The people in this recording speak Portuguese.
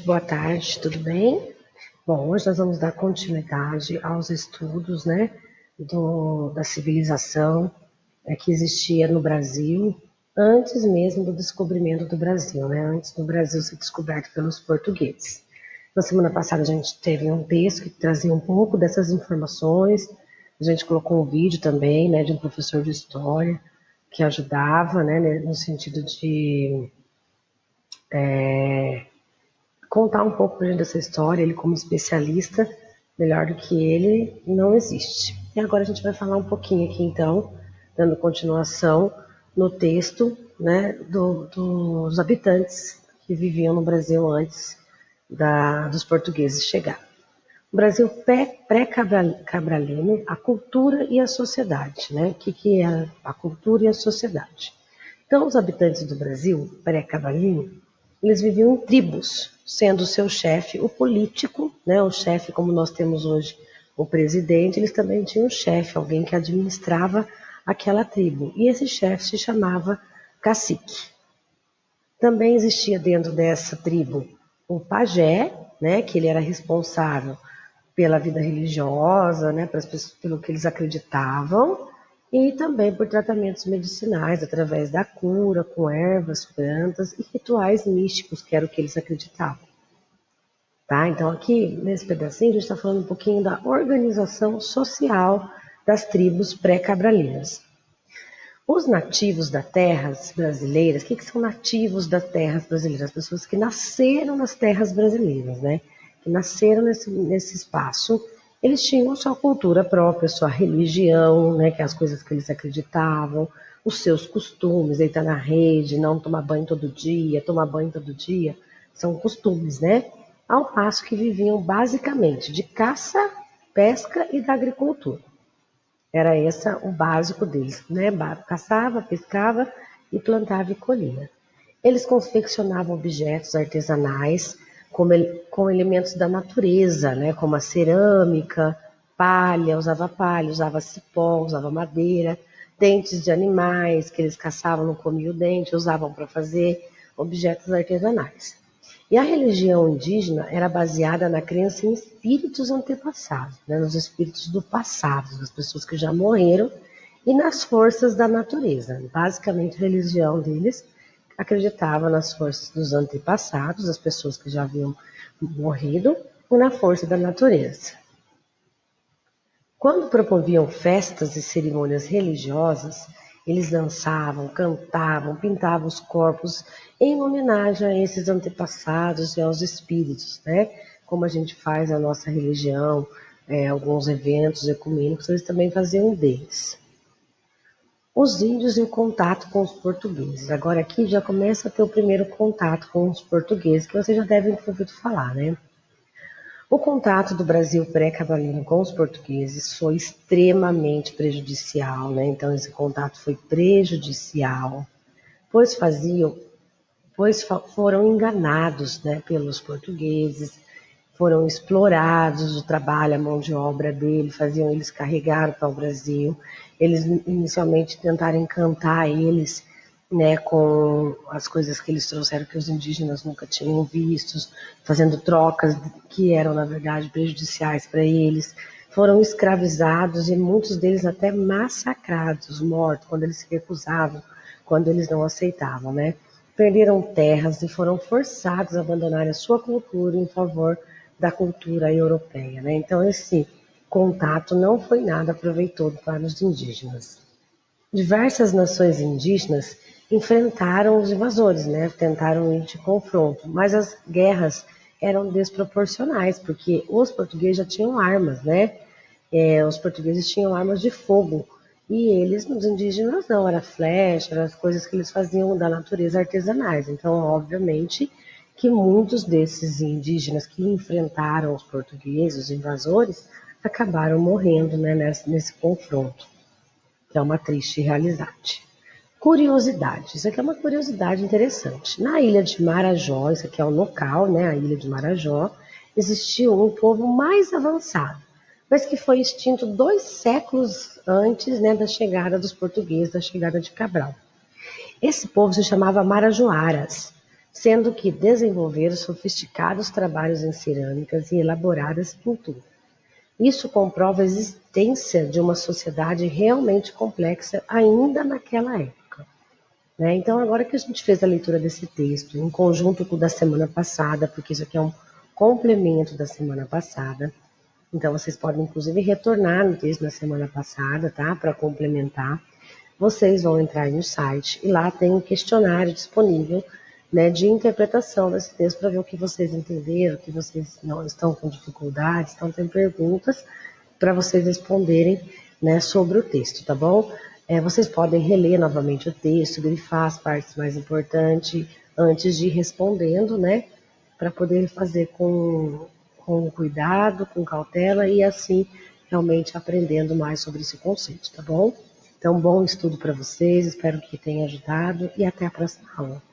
boa tarde, tudo bem? Bom, hoje nós vamos dar continuidade aos estudos, né, da civilização que existia no Brasil, antes mesmo do descobrimento do Brasil, né, antes do Brasil ser descoberto pelos portugueses. Na semana passada a gente teve um texto que trazia um pouco dessas informações, a gente colocou um vídeo também, né, de um professor de história que ajudava, né, no sentido de contar um pouco pra gente dessa história. Ele como especialista, melhor do que ele, não existe. E agora a gente vai falar um pouquinho aqui então, dando continuação no texto, né, dos habitantes que viviam no Brasil antes dos portugueses chegarem. O Brasil pré-cabralino, a cultura e a sociedade, né? O que é a cultura e a sociedade? Então, os habitantes do Brasil pré-cabralino, eles viviam em tribos, sendo o seu chefe o político, né? O chefe, como nós temos hoje o presidente, eles também tinham um chefe, alguém que administrava aquela tribo. E esse chefe se chamava cacique. Também existia dentro dessa tribo o pajé, né? Que ele era responsável pela vida religiosa, né? Pelo que eles acreditavam, e também por tratamentos medicinais, através da cura, com ervas, plantas e rituais místicos, que era o que eles acreditavam. Tá? Então, aqui, nesse pedacinho, a gente está falando um pouquinho da organização social das tribos pré-cabralinas. Os nativos das terras brasileiras, o que são nativos das terras brasileiras? As pessoas que nasceram nas terras brasileiras, né? Que nasceram nesse espaço. Eles tinham sua cultura própria, sua religião, né, que é as coisas que eles acreditavam, os seus costumes, deitar na rede, não tomar banho todo dia, tomar banho todo dia, são costumes, né? Ao passo que viviam basicamente de caça, pesca e da agricultura. Era esse o básico deles, né? Caçava, pescava e plantava e colhia. Eles confeccionavam objetos artesanais com elementos da natureza, né? Como a cerâmica, palha, usava cipó, usava madeira, dentes de animais que eles caçavam, não comiam o dente, usavam para fazer objetos artesanais. E a religião indígena era baseada na crença em espíritos antepassados, né, nos espíritos do passado, das pessoas que já morreram, e nas forças da natureza. Basicamente, a religião deles acreditava nas forças dos antepassados, das pessoas que já haviam morrido, e na força da natureza. Quando promoviam festas e cerimônias religiosas, eles dançavam, cantavam, pintavam os corpos em homenagem a esses antepassados e aos espíritos, né? Como a gente faz na nossa religião, alguns eventos ecumênicos, eles também faziam deles. Os índios e o contato com os portugueses. Agora aqui já começa a ter o primeiro contato com os portugueses, que vocês já devem ter ouvido falar, né? O contato do Brasil pré-cabralino com os portugueses foi extremamente prejudicial, né? Então esse contato foi prejudicial, pois foram enganados, né, pelos portugueses, foram explorados o trabalho, a mão de obra dele, faziam eles carregar para o Brasil. Eles inicialmente tentaram encantar eles, né, com as coisas que eles trouxeram que os indígenas nunca tinham vistos, fazendo trocas que eram, na verdade, prejudiciais para eles. Foram escravizados e muitos deles até massacrados, mortos, quando eles se recusavam, quando eles não aceitavam, né? Perderam terras e foram forçados a abandonar a sua cultura em favor da cultura europeia, né? Então esse contato não foi nada proveitoso para os indígenas. Diversas nações indígenas enfrentaram os invasores, né? Tentaram ir de confronto, mas as guerras eram desproporcionais, porque os portugueses já tinham armas, né? Os portugueses tinham armas de fogo, e eles, os indígenas, não, era flecha, eram as coisas que eles faziam da natureza artesanais. Então, obviamente, que muitos desses indígenas que enfrentaram os portugueses, os invasores, acabaram morrendo, né, nesse confronto, que é uma triste realidade. Curiosidade, isso aqui é uma curiosidade interessante. Na ilha de Marajó, isso aqui é o local, né, a ilha de Marajó, existiu um povo mais avançado, mas que foi extinto 2 séculos antes, né, da chegada dos portugueses, da chegada de Cabral. Esse povo se chamava Marajoaras. sendo que desenvolveram sofisticados trabalhos em cerâmicas e elaboradas pinturas. Isso comprova a existência de uma sociedade realmente complexa ainda naquela época, né? Então, agora que a gente fez a leitura desse texto, em conjunto com o da semana passada, porque isso aqui é um complemento da semana passada, então vocês podem inclusive retornar no texto da semana passada, tá? Para complementar. Vocês vão entrar no site e lá tem um questionário disponível, né, de interpretação desse texto para ver o que vocês entenderam, o que vocês não estão com dificuldades. Então tem perguntas para vocês responderem, né, sobre o texto, tá bom? Vocês podem reler novamente o texto, grifar as partes mais importantes antes de ir respondendo, né, para poder fazer com cuidado, com cautela e assim realmente aprendendo mais sobre esse conceito, tá bom? Então, bom estudo para vocês, espero que tenha ajudado e até a próxima aula.